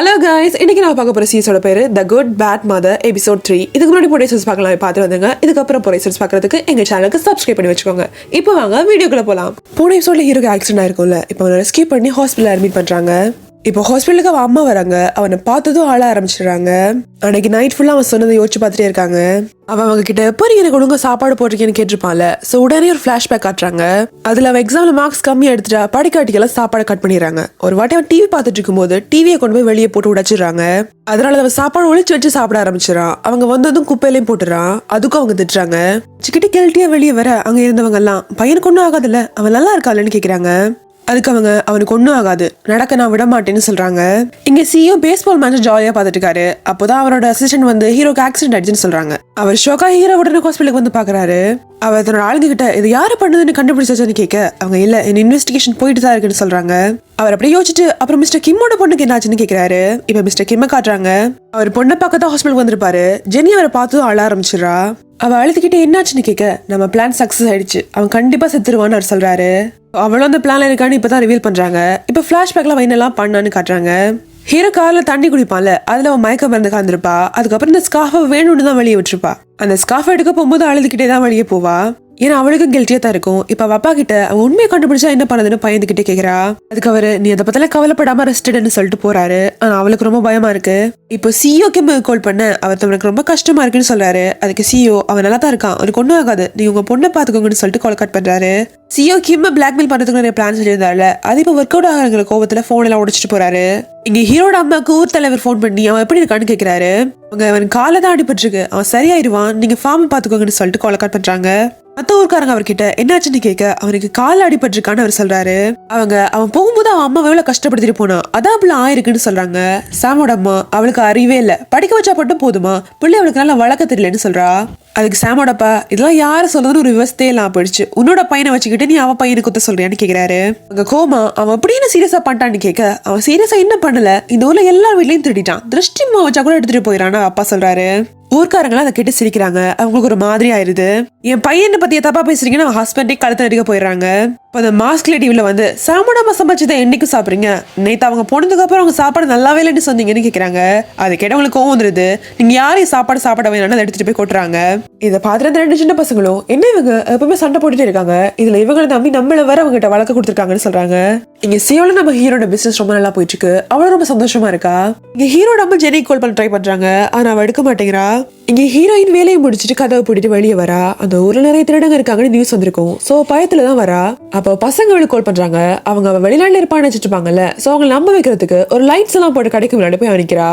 Hello guys, இன்னைக்கு நான் பார்க்க போற சீரிஸோட பேரு the good bad mother episode 3. இதுக்கு முன்னாடி போய் சீரிஸ் பார்க்கலாம், பார்த்து வந்துங்க. இதுக்கப்புறம் போய் சீரிஸ் பார்க்கறதுக்கு எங்க சேனலுக்கு சப்ஸ்கிரைப் பண்ணி வச்சுக்கோங்க. இப்போ வாங்க வீடியோக்குள்ள போலாம். போன எபிசோட்ல ஹீரோக்கு ஆக்சிடென்ட் ஆயிருக்கும்ல, இப்போ அவனை ரெஸ்கியூ பண்ணி ஹாஸ்பிட்டல் அட்மிட் பண்றாங்க. இப்போ ஹாஸ்பிட்டலுக்கு அவன் அம்மா வராங்க. அவனை பார்த்ததும் ஆள ஆரம்பிச்சிடுறாங்க. அன்னைக்கு நைட் ஃபுல்லா அவன் சொன்னதை யோசிச்சு பார்த்துட்டே இருக்காங்க. அவங்க கிட்ட எப்படி எனக்கு ஒழுங்கா சாப்பாடு போட்டிருக்கேன்னு கேட்டிருப்பான்ல. சோ உடனே ஒரு பிளாஷ்பேக் காட்டுறாங்க. அதுல அவன் எக்ஸாம்ல மார்க்ஸ் கம்மியா எடுத்துட்டா படிக்காட்டிக்கெல்லாம் சாப்பாடு கட் பண்ணிடுறாங்க. ஒரு வாட்டி அவன் டிவி பார்த்துட்டு இருக்கும் போது டிவியை கொண்டு போய் வெளியே போட்டு உடைச்சிடுறாங்க. அதனால அவன் சாப்பாடு ஒழிச்சு வச்சு சாப்பிட ஆரம்பிச்சிடறான். அவங்க வந்ததும் குப்பையிலையும் போட்டுறான். அதுக்கும் அவங்க திட்டுறாங்க. சிக்கிட்டு கெல்ட்டியா வெளியே வர அங்க இருந்தவங்க எல்லாம் பையனுக்கு ஒன்னும் ஆகாதுல்ல, அவன் நல்லா இருக்காளன்னு கேக்குறாங்க. அதுக்கு அவங்க அவனுக்கு ஒன்னும் ஆகாது, நடக்க நான் விட மாட்டேன்னு சொல்றாங்க. இங்க சிஇஓ பேஸ்பால் மேட்ச் ஜாலியா பாத்துட்டு இருக்காரு. அப்போதான் அவரோட அசிஸ்டன்ட் வந்து ஹீரோக்கு ஆக்சிடென்ட் ஆயிடுச்சுன்னு சொல்றாங்க. அவர் ஷோக்கா ஹீரோ உடனே ஹாஸ்பிட்டலுக்கு வந்து பாக்குறாரு. அவர் தன்னோட ஆளுங்க கிட்ட இது யாரு பண்ணதுன்னு கண்டுபிடிச்சாச்சுன்னு கேட்க அவங்க இல்ல, என் இன்வெஸ்டிகேஷன் போயிட்டு தான் இருக்குன்னு சொல்றாங்க. அவர் அப்படியே யோசிச்சுட்டு அப்புறம் மிஸ்டர் கிம்மோட பொண்ணுக்கு என்னாச்சுன்னு கேக்குறாரு. இப்ப மிஸ்டர் கிம்ம காட்டுறாங்க. அவர் பொண்ணை பார்க்கத்தான் ஹாஸ்பிட்டலுக்கு வந்திருப்பாரு. ஜெனி அவரை பார்த்து அழ ஆரம்பிச்சிடறா. அவ அழுதுகிட்டே என்னாச்சுன்னு கேட்க நம்ம பிளான் சக்சஸ் ஆயிடுச்சு, அவன் கண்டிப்பா செத்துருவான்னு அவர் சொல்றாரு. அவளும் அந்த பிளான்ல இருக்கான்னு இப்பதான் ரிவீல் பண்றாங்க. இப்ப பிளாஷ்பேக்ல அவன் என்னெல்லாம் பண்ணான்னு காட்டுறாங்க. ஹீரோ கார்ல தண்ணி குடிப்பான்ல, அதுல அவன் மயக்க மருந்து கலந்துருப்பா. அதுக்கப்புறம் இந்த ஸ்கார்ஃபை வேணும்னு தான் வெளியே விட்டுருப்பா. அந்த ஸ்கார்ஃபை எடுக்க போகும்போது அழுதுகிட்டே தான் வெளியே போவா. ஏன்னா அவளுக்கும் கில்ட்டியா தான் இருக்கும். இப்ப அவ அப்பா கிட்ட அவன் உண்மையை கண்டுபிடிச்சா என்ன பண்ணதுன்னு பயந்துகிட்டே கேக்குறா. அதுக்கு அவரு நீ அதை பத்தில கவலைப்படாம ரெஸ்டட்னு சொல்லிட்டு போறாரு. ஆனா அவளுக்கு ரொம்ப பயமா இருக்கு. இப்போ சிஇஓ கிம் கால் பண்ண அவர் தனக்கு ரொம்ப கஷ்டமா இருக்குன்னு சொல்றாரு. அதுக்கு சிஇஓ அவன் நல்லா தான் இருக்கான், அவனுக்கு ஒன்னும் ஆகாது, நீ உங்க பொண்ணை பாத்துக்கோங்கன்னு சொல்லிட்டு கால் கட் பண்றாரு. சிஇஓ கிம் பிளாக்மெயில் பண்றதுக்கு நிறைய பிளான் சொல்லியிருந்தால அது இப்போ ஒர்க் அவுட் ஆகிற கோபத்துல போன் எல்லாம் உடைச்சிட்டு போறாரு. இங்க ஹீரோட அம்மாக்கு ஊர் தலைவர் போன் பண்ணி அவன் எப்படி இருக்கான்னு கேக்குறாரு. அவன் காலை தான் அடிபட்டிருக்கு, அவன் சரியாயிருவான், நீங்க ஃபார்ம் பாத்துக்கோங்கன்னு சொல்லிட்டு கால் கட் பண்றாங்க. மத்த ஊருக்காரங்க அவர்கிட்ட என்னாச்சுன்னு கேட்க அவனுக்கு கால் அடிபட்டிருக்கான்னு அவர் சொல்றாரு. அவன் போகும்போது அவன் அம்மா எவ்வளவு கஷ்டப்படுத்திட்டு போனா அதான் அப்படி ஆயிருக்குன்னு சொல்றாங்க. சாமோட அம்மா அவளுக்கு அறிவே இல்ல, படிக்க வச்சா மட்டும் போதுமா, பிள்ளை அவளுக்கு நல்லா வளர்க்க தெரியலன்னு சொல்றா. அதுக்கு சாமோடப்பா இதெல்லாம் யாரு சொல்றதுன்னு ஒரு விவசாயே எல்லாம் போயிடுச்சு, உன்னோட பையனை வச்சுக்கிட்டு நீ அவன் பையனை குத்த சொல்றியான்னு கேக்குறாரு. அங்க கோமா அவன் அப்படின்னு சீரியஸா பண்ணிட்டான்னு கேட்க அவன் சீரியஸா என்ன பண்ணல, இந்த ஊர்ல எல்லா வீட்லயும் திருடிட்டான், திருஷ்டிமா வச்சா கூட எடுத்துட்டு போயிடான்னு அப்பா சொல்றாரு. ஊர்க்காரங்களும் அதை கேட்டு சிரிக்கிறாங்க. அவங்களுக்கு ஒரு மாதிரி ஆயிருது. என் பையனை பத்திய தப்பா பேசுறீங்கன்னு அவன் ஹஸ்பண்டே கழுத்து நடிக்க போயிடுறாங்க. இப்போ அந்த மாஸ்க் டிவில வந்து சாமோடாம சமைச்சதை என்னைக்கும் சாப்பிடுறீங்க, நேற்று அவங்க போனதுக்கு அப்புறம் அவங்க சாப்பாடு நல்லாவே இல்லைன்னு சொன்னீங்கன்னு கேட்கறாங்க. அது கேட்டவங்களுக்கு கோவம் வந்துருது. நீங்க யாரையும் சாப்பாடு சாப்பிட வேணாம்னு அதை எடுத்துட்டு போய் கொட்டுறாங்க. இதை பார்த்துட்டு அந்த 2 சின்ன பசங்களும் என்ன இவங்க எப்பவுமே சண்டை போட்டுட்டே இருக்காங்க, இதுல இவங்களை நம்பி நம்மள வர அவங்க கிட்ட வழக்க கொடுத்துருக்காங்கன்னு சொல்றாங்க. இங்க சியோல நம்ம ஹீரோட பிசினஸ் ரொம்ப நல்லா போயிட்டு இருக்கு, அவளும் ரொம்ப சந்தோஷமா இருக்கா. இங்க ஹீரோட அம்மா ஜெனி கால் பண்ண ட்ரை பண்றாங்க, ஆனா அவ எடுக்க மாட்டேங்கிறா. இங்க ஹீரோயின் வேலையை முடிச்சுட்டு கதவை போட்டுட்டு வெளியே வரா. அந்த ஊர்ல நிறைய திருடங்க இருக்காங்கன்னு நியூஸ் வந்திருக்கும். சோ பயத்துலதான் வரா. அப்போ பசங்க அவளுக்கு கால் பண்றாங்க. அவங்க வெளிநாட்டுல இருப்பான்னு நினைச்சிட்டு இருப்பாங்கல்ல, சோ அவங்க நம்ப வைக்கிறதுக்கு ஒரு லைட்ஸ் எல்லாம் போட்டு கடைக்கு முன்னாடி போய் நிக்கிறா.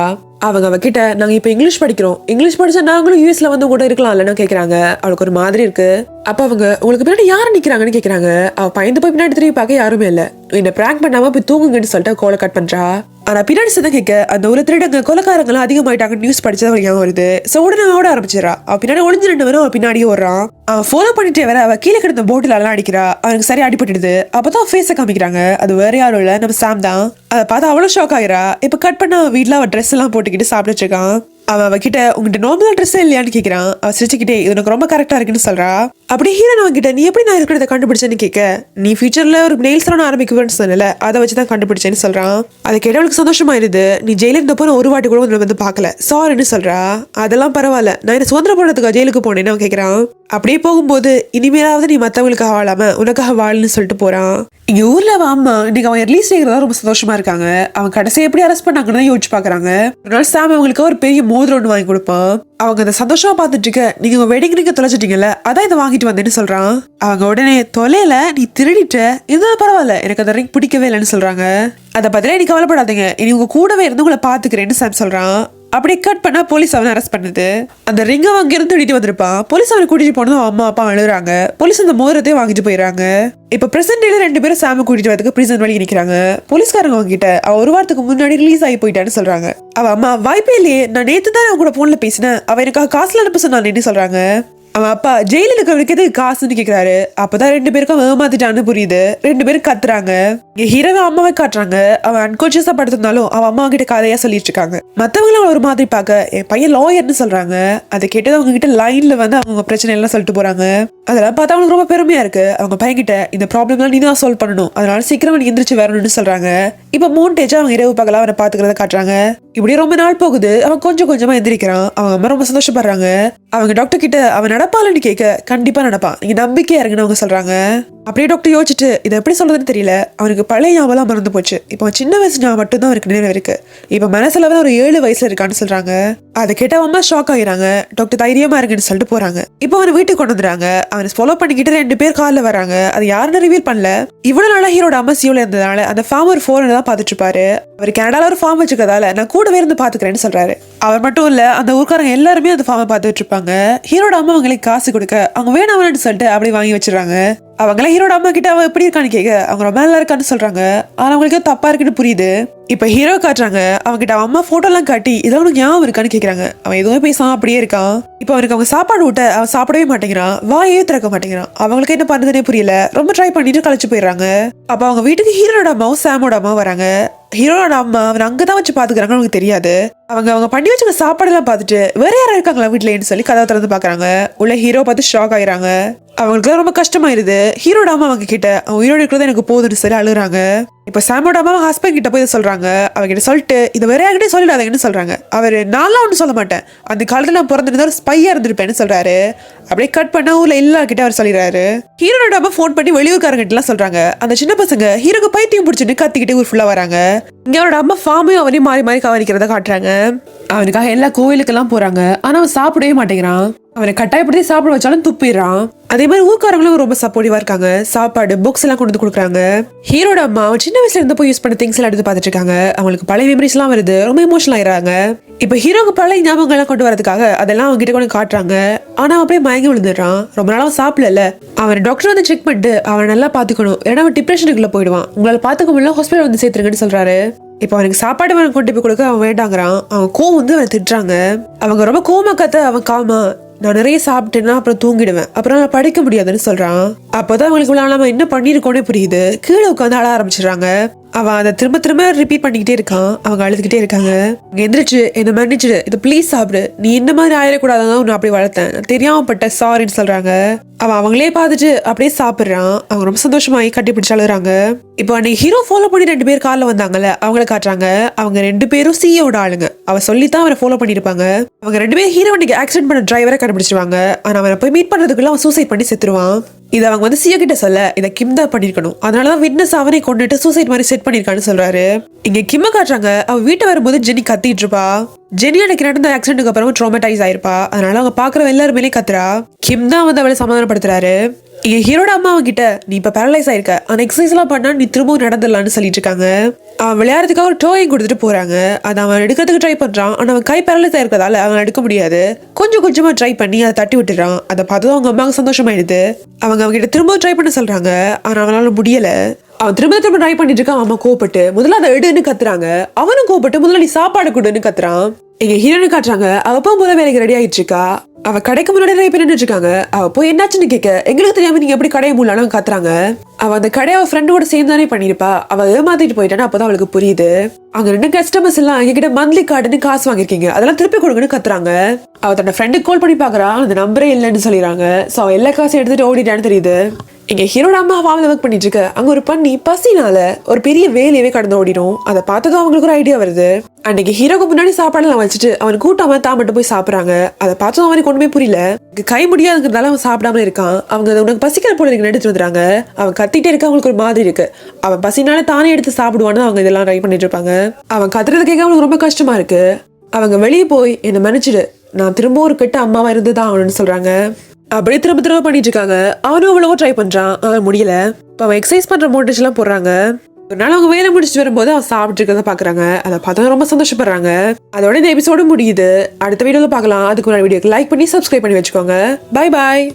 அவங்க அவகிட்ட நாங்க இப்ப இங்கிலீஷ் படிக்கிறோம், இங்கிலீஷ் படிச்சா நாங்களும் யூஎஸ்ல வந்து கூட இருக்கலாம் இல்லன்னு கேக்குறாங்க. அவளுக்கு ஒரு மாதிரி இருக்கு. அப்ப அவங்க உங்களுக்கு பின்னாடி யாரு நிக்கிறாங்கன்னு கேக்குறாங்க. அவ பயந்து போய் பின்னாடி திரும்பி பார்க்க யாருமே இல்ல. என்ன பிராங்க் பண்ணாம போய் தூங்குங்கன்னு சொல்லிட்டு கோலை கட் பண்றா. ஆனா பின்னாடி சத்தம் கேட்க அந்த ஒரு திருடங்க கொலைக்காரங்களும் அதிகமாயிட்டாங்க நியூஸ் படிச்சது அவளுக்கு வருது. சோ உடனே ஓட ஆரம்பிச்சிடறா. அவ பின்னாடி ஒளிஞ்சு 2 பேரும் அவன் பின்னாடியே ஓடுறான். அவன் ஃபாலோ பண்ணிட்டே வர அவ கீழே கிடந்த போட்டில் எல்லாம் அடிக்கிறா. அவனுக்கு சரியா அடிபட்டுடுது. அப்பதான் ஃபேஸை காமிக்கிறாங்க. அது வேற யாரும் இல்ல, நம்ம சாம் தான். அதை பார்த்து அவ்வளவு ஷாக் ஆகிறா. இப்ப கட் பண்ண வீட்டுல அவ ட்ரெஸ் எல்லாம் போட்டுக்கிட்டு சாப்பிட்டு வச்சிருக்கான். அவகிட்ட உங்ககிட்ட நார்மலா ட்ரெஸ் இல்லையான்னு கேக்குறான். அவ சிரிச்சுக்கிட்டே இது எனக்கு ரொம்ப கரெக்டா இருக்குன்னு சொல்றா. அப்படி ஹீரோன் அவங்கிட்ட நீ எப்படி நான் இருக்கிறத கண்டுபிடிச்சேன்னு கேட்க நீ ஃபியூச்சர்ல ஒரு நெயில் சலூன் ஆரம்பிக்குவேன்னு சொன்னல, அதை வச்சுதான் கண்டுபிடிச்சேன்னு சொல்றான். அதை கேட்டவளுக்கு சந்தோஷமாயிருது. நீ ஜெயில இருந்தப்போ ஒரு வாட்டி கூட வந்து பாக்கல, சாரின்னு சொல்றா. அதெல்லாம் பரவாயில்ல, நான் என்ன சுதந்திர போனதுக்கு ஜெயிலுக்கு போனேன்னு அவன் கேக்குறான். அப்படியே போகும்போது இனிமேலாவது நீ மத்தவங்களுக்காக வாழாம உனக்காக வாழன்னு சொல்லிட்டு போறான். இங்க ஊர்ல அவன் அம்மா இன்னைக்கு அவன் ரிலீஸ் ஆகிறதா ரொம்ப சந்தோஷமா இருக்காங்க. அவன் கடைசியை எப்படி அரெஸ்ட் பண்ணாங்கன்னு யோசிச்சு பாக்குறாங்க. ஒரு நாள் சாம் அவங்களுக்கு ஒரு பெரிய மோதிரம் ஒன்று வாங்கி கொடுப்பான். அவங்க அதை சந்தோஷமா பாத்துட்டு இருக்க நீங்க உங்க வெட்டிங் நீங்க தொலைச்சிட்டீங்கல்ல, அதான் இதை வாங்கிட்டு வந்தேன்னு சொல்றான். அவங்க உடனே தொலைல நீ திருடிட்ட, இது பரவாயில்ல, எனக்கு அந்த ரிங் பிடிக்கவே இல்லைன்னு சொல்றாங்க. அதை பத்தில நீ கவலைப்படாதீங்க, இனி உங்க கூடவே இருந்து உங்களை பாத்துக்கிறேன்னு சாம் சொல்றான். அப்படியே கட் பண்ணா போலீஸ் அவனை அரெஸ்ட் பண்ணுது. அந்த ரிங்க அங்க இருந்து திருடிட்டு வந்திருப்பான். போலீஸ் அவனை கூட்டிட்டு போனதும் அம்மா அப்பா அழுகுறாங்க. போலீஸ் அந்த மோதிரத்தையும் வாங்கிட்டு போயிடறாங்க. இப்ப பிரசன்ட் டேல 2 பேரும் சாம கூட்டிட்டு வரதுக்கு பிரிசன் வழி நிக்கிறாங்க. போலீஸ்காரங்க அவங்க கிட்ட அவ ஒரு வாரத்துக்கு முன்னாடி ரிலீஸ் ஆகி போயிட்டான்னு சொல்றாங்க. அவ அம்மா வாய்ப்பே இல்லையே, நான் நேத்து தான் அவன் கூட போன்ல பேசினேன், அவ எனக்காக காசுல அனுப்ப சொன்னான்னு சொல்றாங்க. அவன் அப்பா ஜெயில இருக்கிறவருக்கு காசுன்னு கேக்குறாரு. அப்பதான் 2 பேருக்கும் ஏமாத்திட்டான்னு புரியுது. 2 பேரும் கத்துறாங்க. ஹீரோவை அம்மாவை காட்டுறாங்க. அவன் அன்கான்சியஸா படுத்திருந்தாலும் அவன் அம்மா கிட்ட கதையா சொல்லிட்டு இருக்காங்க. மத்தவங்களும் ஒரு மாதிரி பார்க்க என் பையன் லாயர்னு சொல்றாங்க. அதை கேட்டது அவங்க கிட்ட லைன்ல வந்து அவங்க பிரச்சனை எல்லாம் சொல்லிட்டு போறாங்க. அதெல்லாம் பார்த்தா அவங்களுக்கு ரொம்ப பெருமையா இருக்கு. அவங்க பையன் கிட்ட இந்த ப்ராப்ளம் எல்லாம் நீ தான் சால்வ் பண்ணணும், அதனால சீக்கிரம் நீ எந்திரிச்சு வரணும்னு சொல்றாங்க. இப்ப மோன்டேஜா அவங்க இரவு பகலா அவனை பாத்துக்கிறத காட்டுறாங்க. இப்படி ரொம்ப நாள் போகுது. அவன் கொஞ்சம் கொஞ்சமா எந்திரிக்கிறான். அவங்க அம்மா ரொம்ப சந்தோஷப்படுறாங்க. அவங்க டாக்டர் கிட்ட அவன் நடப்பாளன்னு கேட்க கண்டிப்பா நடப்பான், நீங்க நம்பிக்கையா இருங்கன்னு அவங்க சொல்றாங்க. அப்படியே டாக்டர் யோசிச்சுட்டு இதை எப்படி சொல்றதுன்னு தெரியல. அவனுக்கு பழைய ஞாபகம் மறந்து போச்சு. இப்போ சின்ன வயசு ஞாபகம் மட்டும் தான் அவருக்கு நினைவு இருக்கு. இப்ப மனசுல ஒரு 7 வயசுல இருக்கான்னு சொல்றாங்க. அதை கேட்ட அம்மா ஷாக் ஆகிறாங்க. டாக்டர் தைரியமா இருக்குன்னு சொல்லிட்டு போறாங்க. இப்போ அவனை வீட்டுக்கு கொண்டு வந்துறாங்க. அவனை ஃபாலோ பண்ணிக்கிட்டு 2 பேர் காலில் வராங்க. அது யாருன்னு ரிவீல் பண்ணல. இவ்வளவு நாளா ஹீரோட அம்மா சியோல இருந்ததால அந்த ஃபார்ம் ஒரு ஃபோன் தான் பாத்துட்டு இருப்பாரு. அவர் கனடால ஒரு ஃபார்ம் வச்சுக்கிறதால நான் கூடவே இருந்து பாத்துக்கிறேன்னு சொல்றாரு. அவர் மட்டும் இல்ல, அந்த ஊர்க்காரங்க எல்லாருமே அந்த ஃபார்மை பார்த்துட்டு இருப்பாங்க. ஹீரோட அம்மா அவங்களுக்கு காசு கொடுக்க அவங்க வேணாம்னு சொல்லிட்டு அப்படி வாங்கி வச்சிடறாங்க. அவங்களாம் ஹீரோட அம்மா கிட்ட அவன் எப்படி இருக்கான்னு கேட்க அவங்க ரொம்ப நல்லா இருக்கான்னு சொல்றாங்க. ஆனா அவங்களுக்கு தப்பா இருக்குன்னு புரியுது. இப்ப ஹீரோ காட்டுறாங்க. அவங்க கிட்ட அம்மா போட்டோ எல்லாம் காட்டி இதெல்லாம் உனக்கு ஞாபகம் இருக்கான்னு கேக்குறாங்க. அவன் எதுவுமே பேசாம அப்படியே இருக்கான். இப்ப அவனுக்கு அவங்க சாப்பாடு விட்ட அவன் சாப்பிடவே மாட்டேங்கிறான், வாயே திறக்க மாட்டேங்கிறான். அவங்களுக்கு என்ன பண்றதுனே புரியல. ரொம்ப ட்ரை பண்ணிட்டு கழிச்சு போயிடுறாங்க. அப்ப அவங்க வீட்டுக்கு ஹீரோட அம்மாவும் சாமோட அம்மாவும் வராங்க. ஹீரோட அம்மா அவன் அங்கதான் வச்சு பாத்துக்கிறாங்கன்னு அவங்களுக்கு தெரியாது. அவங்க பண்ணி வச்சுக்க சாப்பாடு எல்லாம் பார்த்துட்டு வேற யாரும் இருக்காங்களா வீட்டுலன்னு சொல்லி கதவை திறந்து பாக்குறாங்க. உள்ள ஹீரோ பார்த்து ஷாக் ஆயிராங்க. அவங்களுக்கு ரொம்ப கஷ்டமாயிருது. ஹீரோட அம்மா அவங்க கிட்ட அவன் உயிரோடு இருக்கிறது எனக்கு போதுன்னு சொல்லி அழுகுறாங்க. இப்ப சாமோட அம்மா ஹஸ்பண்ட் கிட்ட போய் இதை சொல்றாங்க. அவங்க கிட்ட சொல்லிட்டு இதை வேற யார்கிட்டயும் சொல்லிடாதீங்கன்னு சொல்றாங்க. அவரு நான்லாம் ஒன்றும் சொல்ல மாட்டேன், அந்த காலத்துல நான் பிறந்திருந்தா ஒரு ஸ்பையா இருந்திருப்பேன்னு சொல்றாரு. அப்படியே கட் பண்ண ஊர்ல எல்லார்கிட்ட அவர் சொல்லிடுறாரு. ஹீரோட அம்மா போன் பண்ணி வெளியூர்காரங்கிட்ட எல்லாம் சொல்றாங்க. அந்த சின்ன பசங்க ஹீரோக்கு பைத்தியம் பிடிச்சிட்டு கத்திக்கிட்டே ஊர் ஃபுல்லா வராங்க. இங்க அவரோட அம்மா ஃபார்மையும் அவனையும் மாறி மாறி கவனிக்கிறத காட்டுறாங்க. அவனுக்காக எல்லா கோயிலுக்கெல்லாம் போறாங்க. ஆனா அவன் சாப்பிடவே மாட்டேங்கிறான். அவனை கட்டாயப்படுத்தி சாப்பிட வச்சாலும் துப்பிடுறான். அதே மாதிரி ஊர்க்காரங்களும் ரொம்ப சப்போர்ட்டிவா இருக்காங்க. சாப்பாடு புக்ஸ் எல்லாம் கொண்டு கொடுக்குறாங்க. ஹீரோட அம்மா அவன் சின்ன வயசுல இருந்து போய் யூஸ் பண்ண திங்ஸ் எல்லாம் எடுத்து பார்த்துட்டு இருக்காங்க. அவங்களுக்கு பழைய மெமரிஸ் எல்லாம் வருது. ரொம்ப எமோஷனல் ஆயிடுறாங்க. இப்ப ஹீரோக்கு பழைய ஞாபகங்கள் எல்லாம் கொண்டு வரதுக்காக அதெல்லாம் அவங்க கிட்ட கொண்டு காட்டுறாங்க. ஆனா அப்படியே மயங்கி விழுந்துடுறான். ரொம்ப நாளா சாப்பிடல. அவன் டாக்டர் வந்து செக் பண்ணிட்டு அவன் நல்லா பாத்துக்கணும், ஏன்னா அவன் டிப்ரெஷனுக்குள்ள போயிடுவான், உங்களால பாத்துக்க முடியல, ஹாஸ்பிட்டல் வந்து சேர்த்துருங்கன்னு சொல்றாரு. இப்ப அவனுக்கு சாப்பாடு அவன் கொண்டு போய் கொடுக்க அவன் வேண்டாங்கிறான். அவன் கோவம் வந்து அவனை திட்டுறாங்க. அவங்க ரொம்ப கோவமா கத்த அவன் காமா நான் நிறைய சாப்பிட்டேன்னா அப்புறம் தூங்கிடுவேன், அப்புறம் நான் படிக்க முடியாதுன்னு சொல்றான். அப்பதான் அவங்களுக்கு நம்ம என்ன பண்ணிருக்கோன்னே புரியுது. கீழே உட்காந்து அழ ஆரம்பிச்சிடுறாங்க. அவன் அதை திரும்ப திரும்ப ரிப்பீட் பண்ணிக்கிட்டே இருக்கான். அவங்க அழுதுகிட்டே இருக்காங்க. எந்திரிச்சு என்ன மன்னிச்சிடு, இது ப்ளீஸ் சாப்பிடு, நீ இந்த மாதிரி ஆயிடக்கூடாதான் உன்னை அப்படி வளர்த்தேன், நான் தெரியாம பட்ட சாரின்னு சொல்றாங்க. அவன் அவங்களே பார்த்துட்டு அப்படியே சாப்பிடுறான். அவங்க ரொம்ப சந்தோஷமாயி கட்டி பிடிச்சு அழுகுறாங்க. இப்போ அன்னைக்கு ஹீரோ ஃபாலோ பண்ணி 2 பேர் கார்ல வந்தாங்கல்ல, அவங்கள காட்டுறாங்க. அவங்க 2 பேரும் சியோட ஆளுங்க. அவ சொல்லித்தான் அவரை ஃபாலோ பண்ணிருப்பாங்க. அவங்க 2 பேரும் ஹீரோ அன்னைக்கு ஆக்சிடென்ட் பண்ண டிரைவரை கண்டுபிடிச்சிருவாங்க. ஆனா அவனை போய் மீட் பண்றதுக்குள்ள அவன் சூசைட் பண்ணி செத்துருவான். இதை அவங்க வந்து சியோ கிட்ட சொல்ல இதை கிம் தான் பண்ணிருக்கணும், அதனாலதான் விட்னஸ் அவனை கொண்டுட்டு சூசைட் மாதிரி செட் பண்ணிருக்கான்னு சொல்றாரு. இங்க கிம்ம காட்டுறாங்க. அவ வீட்டை வரும்போது ஜெனி கத்திட்டு இருப்பா. ஜெனி அன்னைக்கு நடந்த ஆக்சிடென்ட்க்கு அப்புறம் ட்ராமடைஸ் ஆயிருப்பா. அதனால அவங்க பாக்குற எல்லாருமே கத்துறா. கிம் தான் வந்து அவளை சமாதானப்படுத்துறாரு. இங்க ஹீரோட அம்மா அவங்கிட்ட நீ இப்ப பேரலைஸ் ஆயிருக்க, அந்த எக்ஸசைஸ் எல்லாம் பண்ணா நீ திரும்பவும் நடந்துடலான்னு சொல்லிட்டு இருக்காங்க. அவன் விளையாடுறதுக்காக ஒரு டோயும் கொடுத்துட்டு போறாங்க. அதை அவன் எடுக்கிறதுக்கு ட்ரை பண்றான். ஆனா அவன் கை பேரலைஸ் ஆயிருக்கதால அவன் எடுக்க முடியாது. கொஞ்சம் கொஞ்சமா ட்ரை பண்ணி அதை தட்டி விட்டுறான். அதை பார்த்து அவங்க அம்மாவுக்கு சந்தோஷமாயிடுது. அவங்க கிட்ட திரும்ப ட்ரை பண்ண சொல்றாங்க. ஆனா அவனால முடியல. அவன் திரும்ப திரும்ப ட்ரை பண்ணிட்டு இருக்கான். அம்மா கோபப்பட்டு முதல்ல அதை எடுன்னு கத்துறாங்க. அவனும் கோபப்பட்டு முதல்ல நீ சாப்பாடு கொடுன்னு கத்துறான். எங்க ஹீரோனு காட்டுறாங்க. அவ போகும்போது வேலைக்கு ரெடி ஆயிட்டு இருக்கா. அவ கடைக்கு முன்னாடி நிறைய பேர் நின்றுட்டு இருக்காங்க. அவ போய் என்னாச்சுன்னு கேட்க எங்களுக்கு தெரியாம நீங்க எப்படி கடையை மூடலான்னு கத்துறாங்க. அவ அந்த கடையை அவ ஃப்ரெண்டோட சேர்ந்தானே பண்ணிருப்பா. அவ ஏமாத்திட்டு போயிட்டான்னு அப்பதான் அவளுக்கு புரியுது. அங்க 2 கஸ்டமர்ஸ் எல்லாம் எங்ககிட்ட மந்த்லி கார்டுன்னு காசு வாங்கிருக்கீங்க, அதெல்லாம் திருப்பி கொடுங்கன்னு கத்துறாங்க. அவ தன்னோட ஃப்ரெண்டுக்கு கால் பண்ணி பாக்குறா. அந்த நம்பரே இல்லைன்னு சொல்லிடுறாங்க. சோ அவ எல்லா காசும் எடுத்துட்டு ஓடிட்டான்னு தெரியுது. இங்க ஹீரோட அம்மா ஃபார்ம்ல ஒர்க் பண்ணிட்டு இருக்கு. அங்க ஒரு பண்ணி பசினால ஒரு பெரிய வேலையவே கடந்து ஓடிடும். அதை பார்த்ததும் அவங்களுக்கு ஒரு ஐடியா வருது. அன்னைக்கு ஹீரோக்கு முன்னாடி சாப்பாடுலாம் வச்சுட்டு அவன் கூட்டாம தான் மட்டும் போய் சாப்பிடுறாங்க. அதை பார்த்ததும் அவனுக்கு ஒண்ணுமே புரியல. கை முடியாதுங்கிறதால அவன் சாப்பிடாம இருக்கான். அவங்க உனக்கு பசிக்கிற போல இருக்கு எடுத்து வந்துறாங்க. அவன் கத்திட்டே இருக்க அவங்களுக்கு ஒரு மாதிரி இருக்கு. அவன் பசினால தானே எடுத்து சாப்பிடுவான்னு அவங்க இதெல்லாம் ட்ரை பண்ணிட்டு இருப்பாங்க. அவன் கத்துறது கேட்க அவனுக்கு ரொம்ப கஷ்டமா இருக்கு. அவங்க வெளியே போய் என்ன மன்னிச்சிடு, நான் திரும்ப ஒரு கெட்ட அம்மாவா இருந்துதான் அவனு சொல்றாங்க. அப்படியே திரும்ப திரும்ப பண்ணிட்டு இருக்காங்க. அவனும் அவ்வளவோ ட்ரை பண்றான். அவன் முடியல. இப்ப அவன் எக்ஸசைஸ் பண்ற மோட்டேஜ் எல்லாம் போடுறாங்க. ஒரு நாள் அவங்க வேலை முடிச்சுட்டு வரும்போது அவன் சாப்பிட்டு இருக்கிறத பாக்குறாங்க. அதை பார்த்தா ரொம்ப சந்தோஷப்படுறாங்க. அதோட இந்த எபிசோடு முடியுது. அடுத்த வீடியோல பார்க்கலாம். அதுக்கு ஒரு வீடியோக்கு லைக் பண்ணி சப்ஸ்கிரைப் பண்ணி வச்சுக்கோங்க. Bye bye.